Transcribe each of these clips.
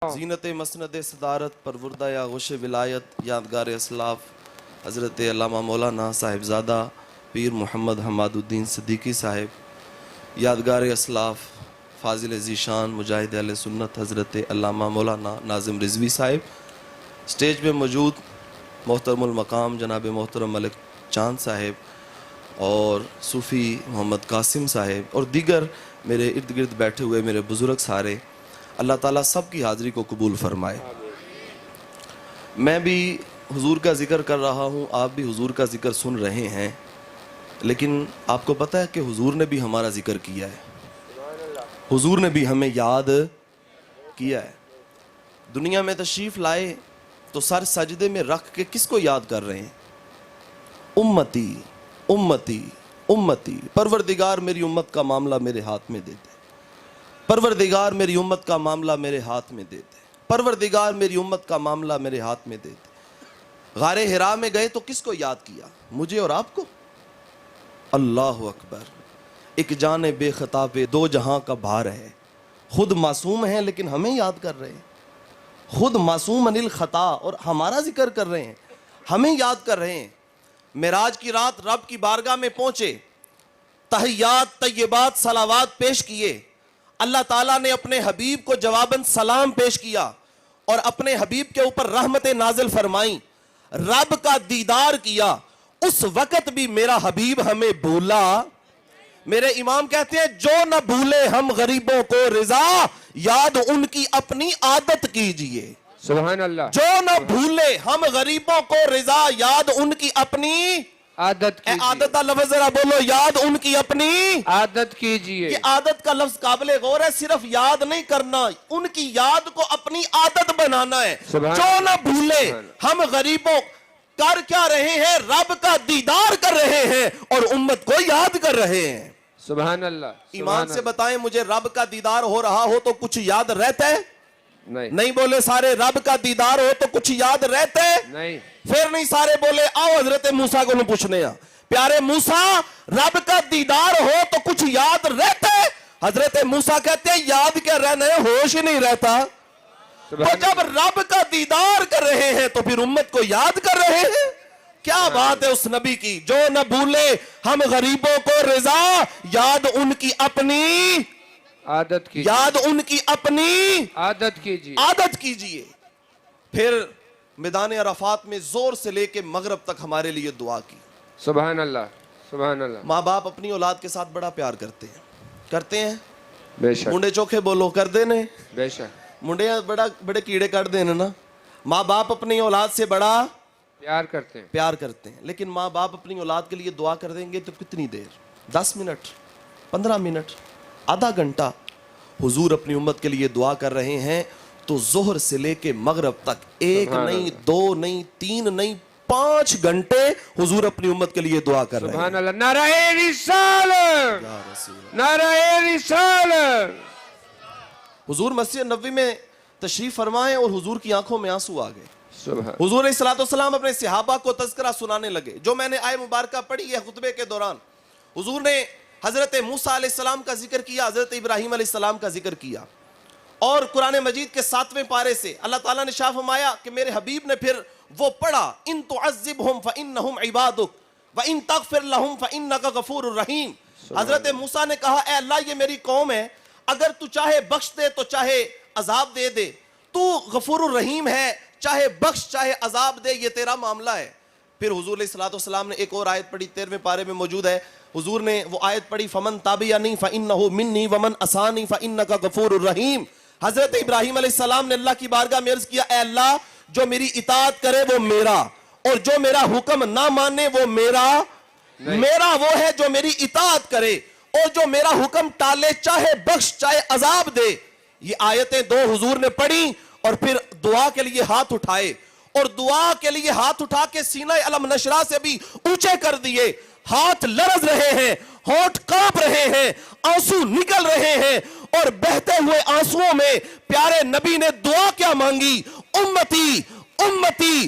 زینت مسند صدارت پروردہ یا غش ولایت یادگار اسلاف حضرت علامہ مولانا صاحبزادہ پیر محمد حماد الدین صدیقی صاحب، یادگار اسلاف فاضل ذیشان مجاہد اہل سنت حضرت علامہ مولانا ناظم رضوی صاحب، سٹیج پہ موجود محترم المقام جناب محترم ملک چاند صاحب اور صوفی محمد قاسم صاحب اور دیگر میرے ارد گرد بیٹھے ہوئے میرے بزرگ سارے، اللہ تعالیٰ سب کی حاضری کو قبول فرمائے۔ میں بھی حضور کا ذکر کر رہا ہوں، آپ بھی حضور کا ذکر سن رہے ہیں، لیکن آپ کو پتہ ہے کہ حضور نے بھی ہمارا ذکر کیا ہے، حضور نے بھی ہمیں یاد کیا ہے۔ دنیا میں تشریف لائے تو سر سجدے میں رکھ کے کس کو یاد کر رہے ہیں؟ امتی امتی امتی، پروردگار میری امت کا معاملہ میرے ہاتھ میں دے دے، پروردگار میری امت کا معاملہ میرے ہاتھ میں دے دے، پروردگار میری امت کا معاملہ میرے ہاتھ میں دے دے۔ غار حرا میں گئے تو کس کو یاد کیا؟ مجھے اور آپ کو؟ اللہ اکبر، ایک جان بے خطا پہ دو جہاں کا بھار ہے، خود معصوم ہیں لیکن ہمیں یاد کر رہے ہیں، خود معصوم عن الخطا اور ہمارا ذکر کر رہے ہیں، ہمیں یاد کر رہے ہیں۔ معراج کی رات رب کی بارگاہ میں پہنچے، تحیات طیبات صلوات پیش کیے، اللہ تعالیٰ نے اپنے حبیب کو جواباً سلام پیش کیا اور اپنے حبیب کے اوپر رحمت نازل فرمائیں، رب کا دیدار کیا۔ اس وقت بھی میرا حبیب ہمیں بھولا۔ میرے امام کہتے ہیں جو نہ بھولے ہم غریبوں کو رضا، یاد ان کی اپنی عادت کیجئے۔ سبحان اللہ۔ جو نہ بھولے ہم غریبوں کو رضا، یاد ان کی اپنی عادت کیجئے۔ عادت کا لفظ ذرا بولو، یاد ان کی اپنی عادت کیجئے۔ یہ عادت کا لفظ قابل غور ہے، صرف یاد نہیں کرنا، ان کی یاد کو اپنی عادت بنانا ہے۔ جو نہ بھولے ہم غریبوں کر کیا رہے ہیں؟ رب کا دیدار کر رہے ہیں اور امت کو یاد کر رہے ہیں۔ سبحان اللہ۔ ایمان سے بتائیں، مجھے رب کا دیدار ہو رہا ہو تو کچھ یاد رہتا ہے؟ نہیں بولے سارے رب کا دیدار ہو تو کچھ یاد رہتا ہے؟ نہیں۔ پھر نہیں سارے بولے آؤ حضرت موسیٰ کو پوچھنے ہیں، پیارے موسیٰ رب کا دیدار ہو تو کچھ یاد رہتا ہے؟ حضرت موسیٰ کہتے ہیں یاد کیا رہنا ہے، ہوش ہی نہیں رہتا۔ تو جب رب کا دیدار کر رہے ہیں تو پھر امت کو یاد کر رہے ہیں۔ کیا بات ہے اس نبی کی، جو نہ بھولے ہم غریبوں کو رضا، یاد ان کی اپنی عادت کیجئے۔ یاد ان کی اپنی عادت کیجئے۔ عادت کیجئے۔ پھر میدان عرفات میں زور سے لے کے مغرب تک ہمارے لیے دعا کی۔ سبحان اللہ۔ سبحان اللہ۔ ماں باپ اپنی اولاد کے ساتھ بڑا پیار کرتے ہیں، بے شک۔ منڈے چوکھے بولو کر دینے، بے شک۔ منڈے بڑے کیڑے کٹ دینے نا۔ ماں باپ اپنی اولاد سے بڑا پیار کرتے ہیں۔ لیکن ماں باپ اپنی اولاد کے لیے دعا کر دیں گے تو کتنی دیر؟ 10 منٹ، 15 منٹ، آدھا گھنٹہ۔ حضور اپنی امت کے لیے دعا کر رہے ہیں تو ظہر سے لے کے مغرب تک ایک نہیں، دو نہیں، 3 نہیں، 5 گھنٹے حضور اپنی امت کے لیے دعا کر رہے ہیں۔ سبحان اللہ۔ نعرہ رسالت، نعرہ رسالت۔ حضور مسجد نبوی میں تشریف فرمائے اور حضور کی آنکھوں میں آنسو آ گئے۔ سبحان۔ حضور علیہ الصلوۃ والسلام اپنے صحابہ کو تذکرہ سنانے لگے۔ جو میں نے آیہ مبارکہ پڑھی ہے خطبے کے دوران، حضور نے حضرت موسیٰ علیہ السلام کا ذکر کیا، حضرت ابراہیم علیہ السلام کا ذکر کیا، اور قرآن مجید کے 7ویں پارے سے اللہ تعالیٰ نے شاہ فرمایا کہ میرے حبیب نے پھر وہ پڑھا، ان تعذبہم فانہم عبادک وان تغفر لہم فانک غفور الرحیم۔ حضرت موسیٰ نے کہا اے اللہ یہ میری قوم ہے، اگر تو چاہے بخش دے تو چاہے عذاب دے دے، تو غفور الرحیم ہے، چاہے بخش چاہے عذاب دے، یہ تیرا معاملہ ہے۔ پھر حضور علیہ الصلوۃ والسلام نے ایک اور آیت پڑھی، 13ویں پارے میں موجود ہے، حضور نے وہ آیت پڑھی فمن تابعنی فانہ منی ومن عصانی فانک غفور الرحیم۔ حضرت ابراہیم علیہ السلام نے اللہ کی بارگاہ میں عرض کیا اے اللہ جو میری اطاعت کرے وہ میرا، اور جو میرا حکم نہ مانے وہ میرا وہ ہے جو میری اطاعت کرے اور جو میرا حکم ٹالے، چاہے بخش چاہے عذاب دے۔ یہ آیتیں 2 حضور نے پڑھی اور پھر دعا کے لیے ہاتھ اٹھائے، اور دعا کے لیے ہاتھ اٹھا کے سینہ علم نشرہ سے بھی اونچے کر دیے۔ ہاتھ لرز رہے ہیں، ہونٹ کانپ رہے ہیں، آنسو نکل رہے ہیں، اور بہتے ہوئے آنسوؤں میں پیارے نبی نے دعا کیا مانگی؟ امتی امتی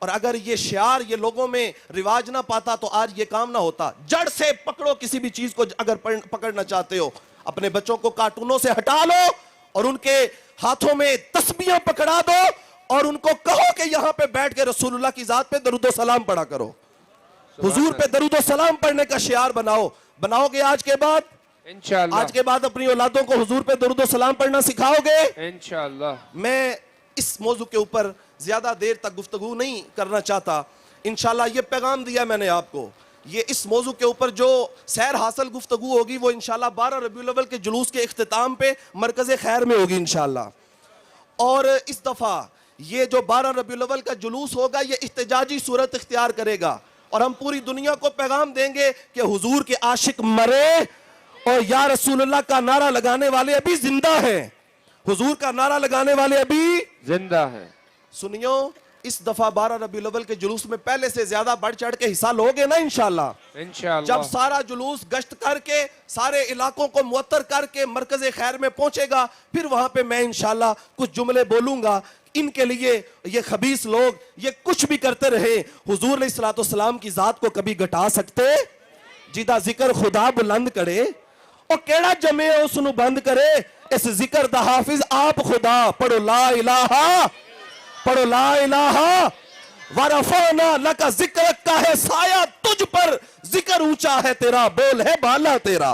اور اگر یہ شعار یہ لوگوں میں رواج نہ پاتا تو آج یہ کام نہ ہوتا. جڑ سے پکڑو کسی بھی چیز کو. اگر پکڑنا چاہتے ہو اپنے بچوں کو کارٹونوں سے ہٹا لو اور ان کے ہاتھوں میں تسبیحاں پکڑا دو اور ان کو کہو کہ یہاں پہ بیٹھ کے رسول اللہ کی ذات پہ درود و سلام پڑھا کرو. حضور پہ درود و سلام پڑھنے کا شعار بناؤ گے آج کے بعد؟ انشاءاللہ. آج کے بعد اپنی اولادوں کو حضور پہ درود و سلام پڑھنا سکھاؤ گے؟ انشاءاللہ. میں اس موضوع کے اوپر زیادہ دیر تک گفتگو نہیں کرنا چاہتا. انشاءاللہ یہ پیغام دیا میں نے آپ کو. یہ اس موضوع کے اوپر جو سیر حاصل گفتگو ہوگی وہ انشاءاللہ 12 ربیع الاول کے جلوس کے اختتام پہ مرکز خیر میں ہوگی انشاءاللہ. اور اس دفعہ یہ جو 12 ربیع الاول کا جلوس ہوگا یہ احتجاجی صورت اختیار کرے گا اور ہم پوری دنیا کو پیغام دیں گے کہ حضور کے عاشق مرے اور یا رسول اللہ کا نعرہ لگانے والے ابھی زندہ ہیں. حضور کا نعرہ لگانے والے ابھی زندہ ہے. سنیو اس دفعہ 12 ربیع الاول کے جلوس میں پہلے سے زیادہ بڑھ چڑھ کے حصہ لوگے نا انشاءاللہ. انشاءاللہ. جب سارا جلوس گشت کر کے سارے علاقوں کو معطر کر کے مرکز خیر میں پہنچے گا پھر وہاں پہ میں انشاءاللہ کچھ جملے بولوں گا. ان کے لیے یہ خبیث لوگ یہ کچھ بھی کرتے رہے حضور علیہ الصلوۃ والسلام کی ذات کو کبھی گٹا سکتے؟ جیدہ ذکر خدا بلند کرے اور کیڑا جمے اس نو بند کرے. اس ذکر دا حافظ آپ خدا. پڑھو لا الہ پڑھو لا الہ ورفعنا لک ذکرک کا ہے سایہ تجھ پر ذکر اونچا ہے تیرا بول ہے بالا تیرا.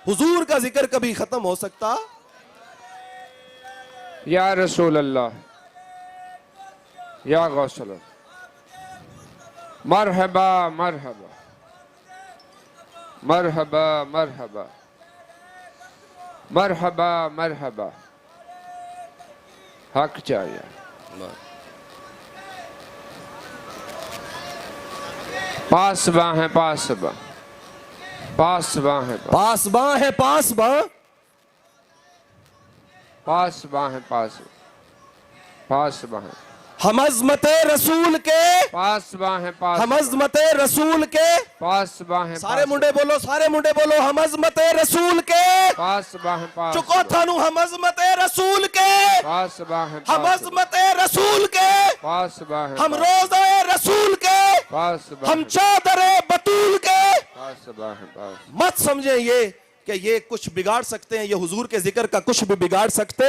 حضور کا ذکر کبھی ختم ہو سکتا؟ یا رسول اللہ یا غوث اللہ. مرحبا مرحبا مرحبا مرحبا مرحبا مرحبا. حق چاہیے. پاسباں ہے پاسباں پاسباں ہے پاسباں ہے پاسباں پاسباں ہے پاسباں ہے ہم عظمت رسول کے پاسباں ہے ہم عظمت رسول کے پاسباں ہے سارے منڈے بولو ہم عظمت رسول کے پاسباں ہے چکو تھانو ہم عظمت رسول کے پاسباں ہے ہم عظمت رسول کے پاسباں ہے ہم روزہ رسول کے پاسباں ہم چادر بطول کے. پاسباں ہے مت سمجھیں یہ کہ یہ کچھ بگاڑ سکتے ہیں. یہ حضور کے ذکر کا کچھ بھی بگاڑ سکتے.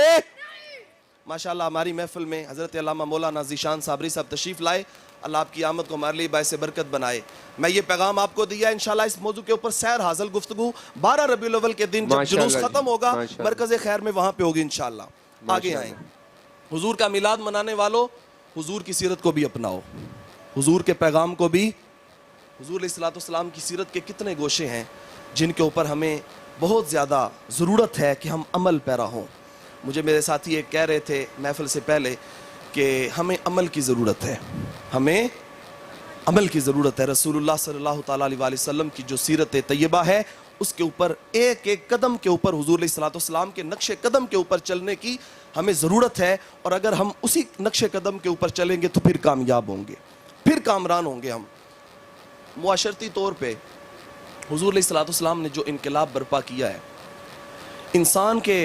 ماشاءاللہ ہماری محفل میں حضرت علامہ مولانا ذیشان صابری صاحب تشریف لائے. اللہ آپ کی آمد کو ہمارے لیے باعث برکت بنائے. میں یہ پیغام آپ کو دیا انشاءاللہ اس موضوع کے اوپر سیر حاصل گفتگو 12 ربیع الاول کے دن جب جلوس ختم ہوگا مرکز خیر میں وہاں پہ ہوگی انشاءاللہ. آگے آئیں. حضور کا میلاد منانے والوں حضور کی سیرت کو بھی اپناؤ. حضور کے پیغام کو بھی. حضور علیہ الصلوۃ والسلام کی سیرت کے کتنے گوشے ہیں جن کے اوپر ہمیں بہت زیادہ ضرورت ہے کہ ہم عمل پیرا ہوں. مجھے میرے ساتھی ایک کہہ رہے تھے محفل سے پہلے کہ ہمیں عمل کی ضرورت ہے. ہمیں عمل کی ضرورت ہے. رسول اللہ صلی اللہ تعالیٰ علیہ وسلم کی جو سیرت طیبہ ہے اس کے اوپر ایک ایک قدم کے اوپر حضور علیہ الصلوۃ والسلام کے نقش قدم کے اوپر چلنے کی ہمیں ضرورت ہے. اور اگر ہم اسی نقش قدم کے اوپر چلیں گے تو پھر کامیاب ہوں گے, پھر کامران ہوں گے ہم. معاشرتی طور پہ حضور علیہ الصلوۃ والسلام نے جو انقلاب برپا کیا ہے, انسان کے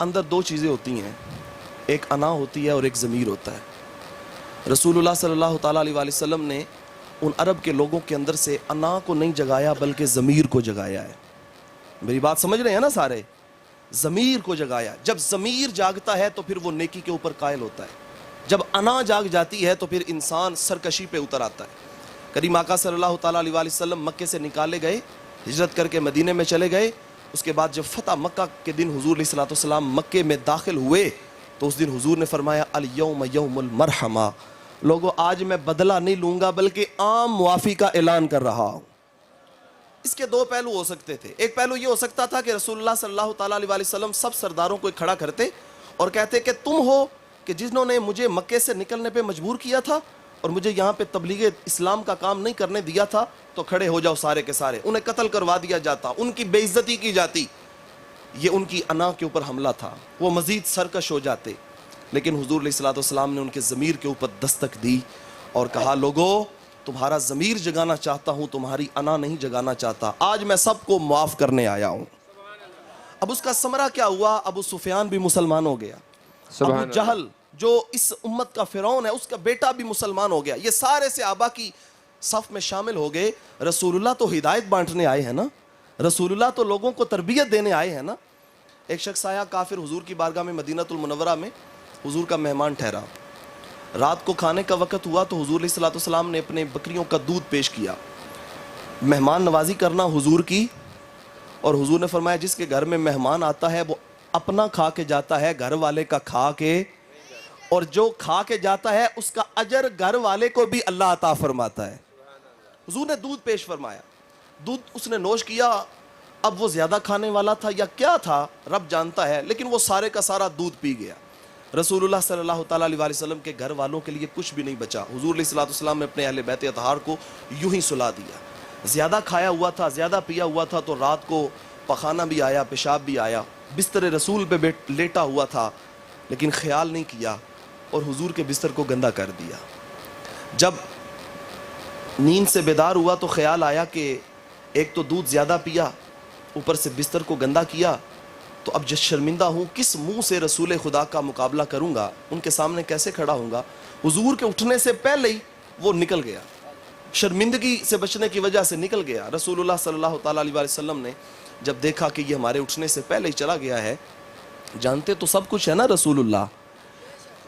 اندر دو چیزیں ہوتی ہیں, ایک انا ہوتی ہے اور ایک ضمیر ہوتا ہے. رسول اللہ صلی اللہ تعالیٰ علیہ وسلم نے ان عرب کے لوگوں کے اندر سے انا کو نہیں جگایا بلکہ ضمیر کو جگایا ہے. میری بات سمجھ رہے ہیں نا سارے؟ ضمیر کو جگایا. جب ضمیر جاگتا ہے تو پھر وہ نیکی کے اوپر قائل ہوتا ہے. جب انا جاگ جاتی ہے تو پھر انسان سرکشی پہ اتر آتا ہے. کریم آقا صلی اللہ تعالیٰ علیہ وسلم مکے سے نکالے گئے, ہجرت کر کے مدینے میں چلے گئے. اس کے بعد جب فتح مکہ کے دن حضور علیہ الصلوۃ والسلام مکے میں داخل ہوئے تو اس دن حضور نے فرمایا الیوم یوم المرحمہ, لوگوں آج میں بدلہ نہیں لوں گا بلکہ عام معافی کا اعلان کر رہا ہوں. اس کے دو پہلو ہو سکتے تھے. ایک پہلو یہ ہو سکتا تھا کہ رسول اللہ صلی اللہ تعالیٰ علیہ وسلم سب سرداروں کو کھڑا کرتے اور کہتے کہ تم ہو کہ جنہوں نے مجھے مکے سے نکلنے پہ مجبور کیا تھا اور مجھے یہاں پہ تبلیغ اسلام کا کام نہیں کرنے دیا تھا, تو کھڑے ہو جاؤ سارے کے سارے. انہیں قتل کروا دیا جاتا, ان کی بے عزتی کی جاتی. یہ ان کی انا کے اوپر حملہ تھا, وہ مزید سرکش ہو جاتے. لیکن حضور علیہ الصلوۃ والسلام نے ان کے ضمیر کے اوپر دستک دی اور کہا لوگو تمہارا ضمیر جگانا چاہتا ہوں, تمہاری انا نہیں جگانا چاہتا. آج میں سب کو معاف کرنے آیا ہوں. اب اس کا ثمرہ کیا ہوا؟ ابو سفیان بھی مسلمان ہو گیا, ابو جہل جو اس امت کا فرعون ہے اس کا بیٹا بھی مسلمان ہو گیا. یہ سارے صحابہ کی صف میں شامل ہو گئے. رسول اللہ تو ہدایت بانٹنے آئے ہیں نا, رسول اللہ تو لوگوں کو تربیت دینے آئے ہیں نا. ایک شخص آیا کافر حضور کی بارگاہ میں مدینہ المنورہ میں, حضور کا مہمان ٹھہرا. رات کو کھانے کا وقت ہوا تو حضور علیہ الصلوۃ والسلام نے اپنے بکریوں کا دودھ پیش کیا. مہمان نوازی کرنا حضور کی, اور حضور نے فرمایا جس کے گھر میں مہمان آتا ہے وہ اپنا کھا کے جاتا ہے, گھر والے کا کھا کے, اور جو کھا کے جاتا ہے اس کا اجر گھر والے کو بھی اللہ عطا فرماتا ہے. حضور نے دودھ پیش فرمایا, دودھ اس نے نوش کیا. اب وہ زیادہ کھانے والا تھا یا کیا تھا رب جانتا ہے, لیکن وہ سارے کا سارا دودھ پی گیا. رسول اللہ صلی اللہ تعالیٰ علیہ وسلم کے گھر والوں کے لیے کچھ بھی نہیں بچا. حضور علیہ الصلوۃ والسلام نے اپنے اہل بیت اطہار کو یوں ہی سلا دیا. زیادہ کھایا ہوا تھا, زیادہ پیا ہوا تھا, تو رات کو پخانہ بھی آیا, پیشاب بھی آیا. بستر رسول پہ لیٹا ہوا تھا لیکن خیال نہیں کیا اور حضور کے بستر کو گندا کر دیا. جب نیند سے بیدار ہوا تو خیال آیا کہ ایک تو دودھ زیادہ پیا, اوپر سے بستر کو گندا کیا, تو اب جس شرمندہ ہوں, کس منہ سے رسول خدا کا مقابلہ کروں گا, ان کے سامنے کیسے کھڑا ہوں گا. حضور کے اٹھنے سے پہلے ہی وہ نکل گیا, شرمندگی سے بچنے کی وجہ سے نکل گیا. رسول اللہ صلی اللہ تعالیٰ علیہ وسلم نے جب دیکھا کہ یہ ہمارے اٹھنے سے پہلے ہی چلا گیا ہے, جانتے تو سب کچھ ہے نا رسول اللہ,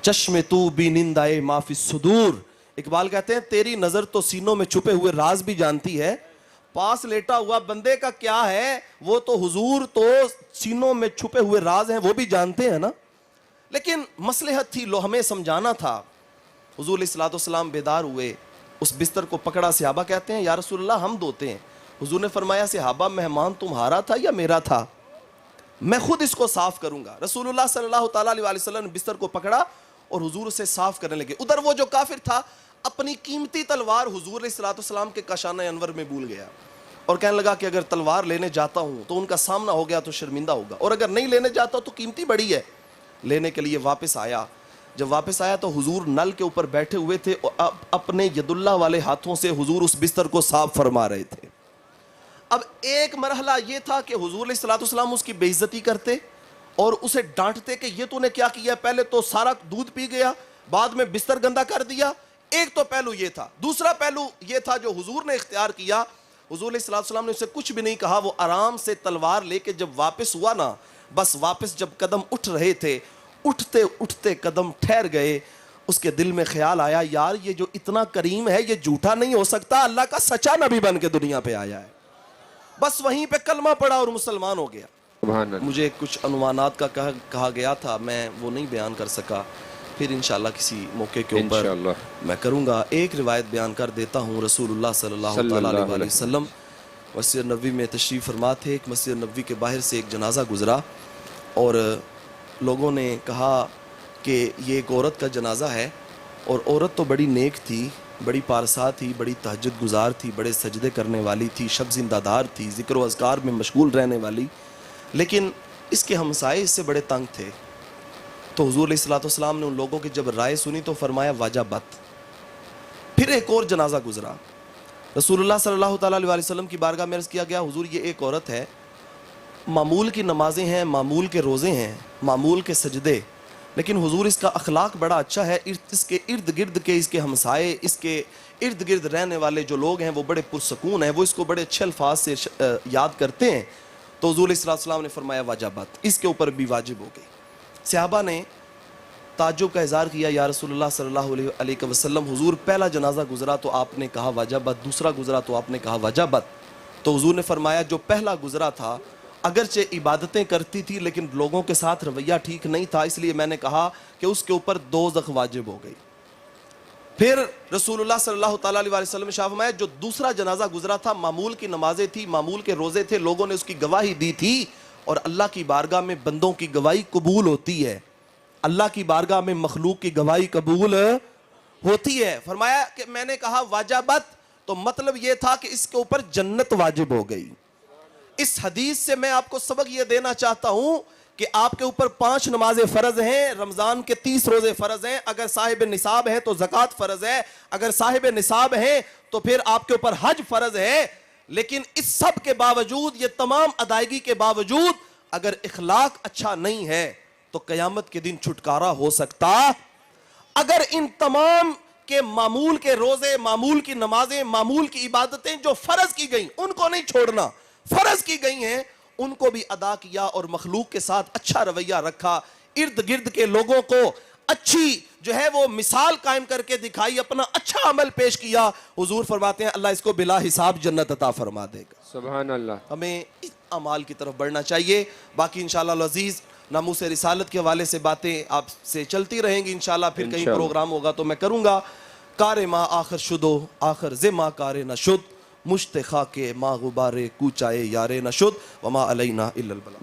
چشم تو بی نندائے ما فی الصدور. اقبال کہتے ہیں تیری نظر تو سینوں میں چھپے ہوئے راز بھی جانتی ہے. پاس لیٹا ہوا بندے کا کیا ہے, وہ تو حضور تو سینوں میں چھپے ہوئے راز ہیں وہ بھی جانتے ہیں نا. لیکن مصلحت تھی, لو ہمیں سمجھانا تھا. حضور علیہ الصلوۃ والسلام بیدار ہوئے, اس بستر کو پکڑا. صحابہ کہتے ہیں یا رسول اللہ ہم دھوتے ہیں. حضور نے فرمایا صحابہ مہمان تمہارا تھا یا میرا تھا, میں خود اس کو صاف کروں گا. رسول اللہ صلی اللہ تعالیٰ علیہ وسلم نے بستر کو پکڑا اور حضور اسے صاف کرنے لگے. ادھر وہ جو کافر تھا اپنی قیمتی تلوار حضور علیہ الصلوۃ والسلام کے کاشانہ انور میں بھول گیا اور کہنے لگا کہ اگر تلوار لینے جاتا ہوں تو ان کا سامنا ہو گیا تو شرمندہ ہوگا, اور اگر نہیں لینے جاتا تو قیمتی بڑی ہے. لینے کے لیے واپس آیا. جب واپس آیا تو حضور نل کے اوپر بیٹھے ہوئے تھے, اپنے ید اللہ والے ہاتھوں سے حضور اس بستر کو صاف فرما رہے تھے. اب ایک مرحلہ یہ تھا کہ حضور علیہ الصلوۃ والسلام اس کی بے عزتی کرتے اور اسے ڈانٹتے کہ یہ تو نے کیا کیا, پہلے تو سارا دودھ پی گیا, بعد میں بستر گندا کر دیا. ایک تو پہلو یہ تھا. دوسرا پہلو یہ تھا جو حضور نے اختیار کیا, حضور علیہ الصلوۃ والسلام نے اسے کچھ بھی نہیں کہا. وہ آرام سے تلوار لے کے جب واپس ہوا نا, بس واپس جب قدم اٹھ رہے تھے, اٹھتے اٹھتے قدم ٹھہر گئے. اس کے دل میں خیال آیا یار یہ جو اتنا کریم ہے یہ جھوٹا نہیں ہو سکتا, اللہ کا سچا نبی بن کے دنیا پہ آیا ہے. بس وہیں پہ کلمہ پڑا اور مسلمان ہو گیا. سبحان اللہ. مجھے کچھ عنوانات کا کہا گیا تھا, میں وہ نہیں بیان کر سکا, پھر انشاءاللہ کسی موقع کے اوپر انشاءاللہ میں کروں گا. ایک روایت بیان کر دیتا ہوں. رسول اللہ صلی اللہ علیہ وسلم مسجد نبوی میں تشریف فرما تھے. ایک مسجد نبوی کے باہر سے ایک جنازہ گزرا اور لوگوں نے کہا کہ یہ ایک عورت کا جنازہ ہے, اور عورت تو بڑی نیک تھی, بڑی پارسا تھی, بڑی تہجد گزار تھی, بڑے سجدے کرنے والی تھی, شب زندہ دار تھی, ذکر و اذکار میں مشغول رہنے والی, لیکن اس کے ہمسائے اس سے بڑے تنگ تھے. تو حضور علیہ الصلوۃ والسلام نے ان لوگوں کی جب رائے سنی تو فرمایا واجبت. پھر ایک اور جنازہ گزرا. رسول اللہ صلی اللہ تعالیٰ علیہ وسلم کی بارگاہ میں عرض کیا گیا حضور یہ ایک عورت ہے, معمول کی نمازیں ہیں, معمول کے روزے ہیں, معمول کے سجدے, لیکن حضور اس کا اخلاق بڑا اچھا ہے. اس کے ارد گرد کے اس کے ہمسائے, اس کے ارد گرد رہنے والے جو لوگ ہیں وہ بڑے پرسکون ہیں, وہ اس کو بڑے اچھے الفاظ سے یاد کرتے ہیں. تو حضور علیہ السلام نے فرمایا واجبات, اس کے اوپر بھی واجب ہو گئی. صحابہ نے تعجب کا اظہار کیا یا رسول اللہ صلی اللہ علیہ وسلم حضور پہلا جنازہ گزرا تو آپ نے کہا واجبات, دوسرا گزرا تو آپ نے کہا واجبات. تو حضور نے فرمایا جو پہلا گزرا تھا اگرچہ عبادتیں کرتی تھی لیکن لوگوں کے ساتھ رویہ ٹھیک نہیں تھا, اس لیے میں نے کہا کہ اس کے اوپر دوزخ واجب ہو گئی. پھر رسول اللہ صلی اللہ تعالیٰ علیہ وسلم شاہ فرمایا جو دوسرا جنازہ گزرا تھا معمول کی نمازیں تھی, معمول کے روزے تھے, لوگوں نے اس کی گواہی دی تھی, اور اللہ کی بارگاہ میں بندوں کی گواہی قبول ہوتی ہے, اللہ کی بارگاہ میں مخلوق کی گواہی قبول ہوتی ہے. فرمایا کہ میں نے کہا واجبات, تو مطلب یہ تھا کہ اس کے اوپر جنت واجب ہو گئی. اس حدیث سے میں آپ کو سبق یہ دینا چاہتا ہوں کہ آپ کے اوپر 5 نمازیں فرض ہیں, رمضان کے 30 روزے فرض ہیں, اگر صاحب نصاب ہے تو زکوٰۃ فرض ہے, اگر صاحب نصاب ہے تو پھر آپ کے اوپر حج فرض ہے. لیکن اس سب کے باوجود, یہ تمام ادائیگی کے باوجود, اگر اخلاق اچھا نہیں ہے تو قیامت کے دن چھٹکارا ہو سکتا اگر ان تمام کے معمول کے روزے، معمول کی نمازیں، معمول کی عبادتیں جو فرض کی گئیں ان کو نہیں چھوڑنا، فرض کی گئی ہیں ان کو بھی ادا کیا، اور مخلوق کے ساتھ اچھا رویہ رکھا، ارد گرد کے لوگوں کو اچھی جو ہے وہ مثال قائم کر کے دکھائی، اپنا اچھا عمل پیش کیا، حضور فرماتے ہیں اللہ اس کو بلا حساب جنت عطا فرما دے گا۔ سبحان اللہ۔ ہمیں اس اعمال کی طرف بڑھنا چاہیے۔ باقی انشاءاللہ العزیز ناموس رسالت کے حوالے سے باتیں آپ سے چلتی رہیں گی انشاءاللہ، پھر کہیں انشاءاللہ پروگرام ہوگا تو میں کروں گا۔ کار ما آخر شدو آخر زما کار نہ شد، مشت خاک ما غبار کوچائے یار نہ شد، وما علینا الا البلاغ۔